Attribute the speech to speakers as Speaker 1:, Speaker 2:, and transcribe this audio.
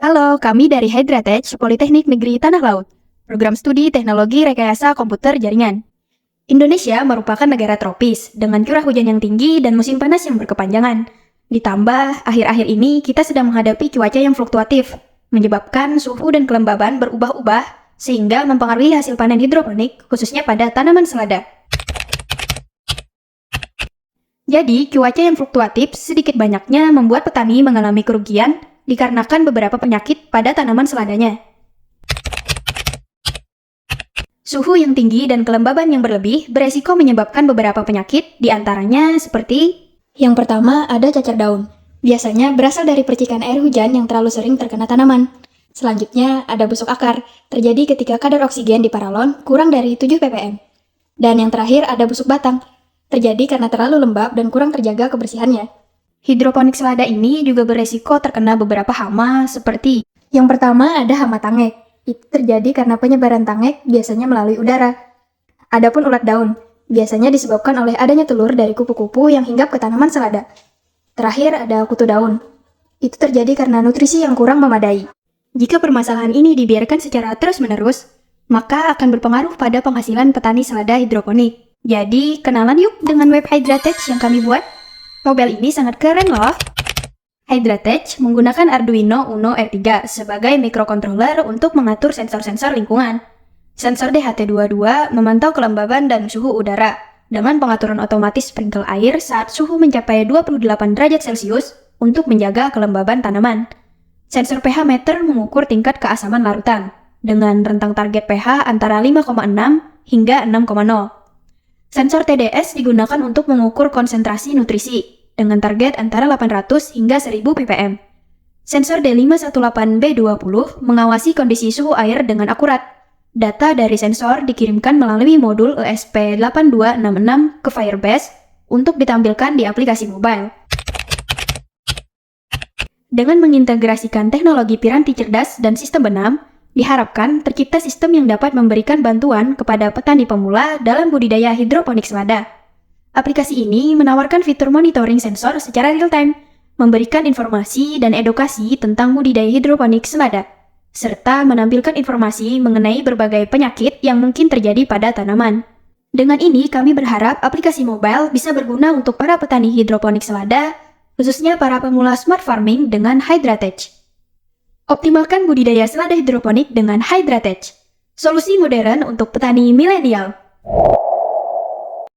Speaker 1: Halo, kami dari Hydratech, Politeknik Negeri Tanah Laut, program studi teknologi rekayasa komputer jaringan. Indonesia merupakan negara tropis dengan curah hujan yang tinggi dan musim panas yang berkepanjangan. Ditambah, akhir-akhir ini kita sedang menghadapi cuaca yang fluktuatif, menyebabkan suhu dan kelembaban berubah-ubah sehingga mempengaruhi hasil panen hidroponik, khususnya pada tanaman selada. Jadi, cuaca yang fluktuatif sedikit banyaknya membuat petani mengalami kerugian dikarenakan beberapa penyakit pada tanaman seladanya. Suhu yang tinggi dan kelembaban yang berlebih beresiko menyebabkan beberapa penyakit, diantaranya seperti yang pertama ada cacar daun. Biasanya berasal dari percikan air hujan yang terlalu sering terkena tanaman. Selanjutnya ada busuk akar, terjadi ketika kadar oksigen di paralon kurang dari 7 ppm. Dan yang terakhir ada busuk batang, terjadi karena terlalu lembab dan kurang terjaga kebersihannya. Hidroponik selada ini juga beresiko terkena beberapa hama seperti yang pertama ada hama tangek. Itu terjadi karena penyebaran tangek biasanya melalui udara. Adapun ulat daun, biasanya disebabkan oleh adanya telur dari kupu-kupu yang hinggap ke tanaman selada. Terakhir ada kutu daun. Itu terjadi karena nutrisi yang kurang memadai. Jika permasalahan ini dibiarkan secara terus-menerus, maka akan berpengaruh pada penghasilan petani selada hidroponik. Jadi, kenalan yuk dengan web Hydratech yang kami buat. Mobile ini sangat keren loh. Hydratech menggunakan Arduino Uno R3 sebagai microcontroller untuk mengatur sensor-sensor lingkungan. Sensor DHT22 memantau kelembaban dan suhu udara dengan pengaturan otomatis sprinkle air saat suhu mencapai 28 derajat Celcius untuk menjaga kelembaban tanaman. Sensor pH meter mengukur tingkat keasaman larutan dengan rentang target pH antara 5,6 hingga 6,0. Sensor TDS digunakan untuk mengukur konsentrasi nutrisi dengan target antara 800 hingga 1000 ppm. Sensor D518B20 mengawasi kondisi suhu air dengan akurat. Data dari sensor dikirimkan melalui modul ESP8266 ke Firebase untuk ditampilkan di aplikasi mobile. Dengan mengintegrasikan teknologi piranti cerdas dan sistem benam, diharapkan tercipta sistem yang dapat memberikan bantuan kepada petani pemula dalam budidaya hidroponik selada. Aplikasi ini menawarkan fitur monitoring sensor secara real-time, memberikan informasi dan edukasi tentang budidaya hidroponik selada, serta menampilkan informasi mengenai berbagai penyakit yang mungkin terjadi pada tanaman. Dengan ini, kami berharap aplikasi mobile bisa berguna untuk para petani hidroponik selada, khususnya para pemula smart farming dengan Hydratech. Optimalkan budidaya selada hidroponik dengan Hydratech, solusi modern untuk petani milenial.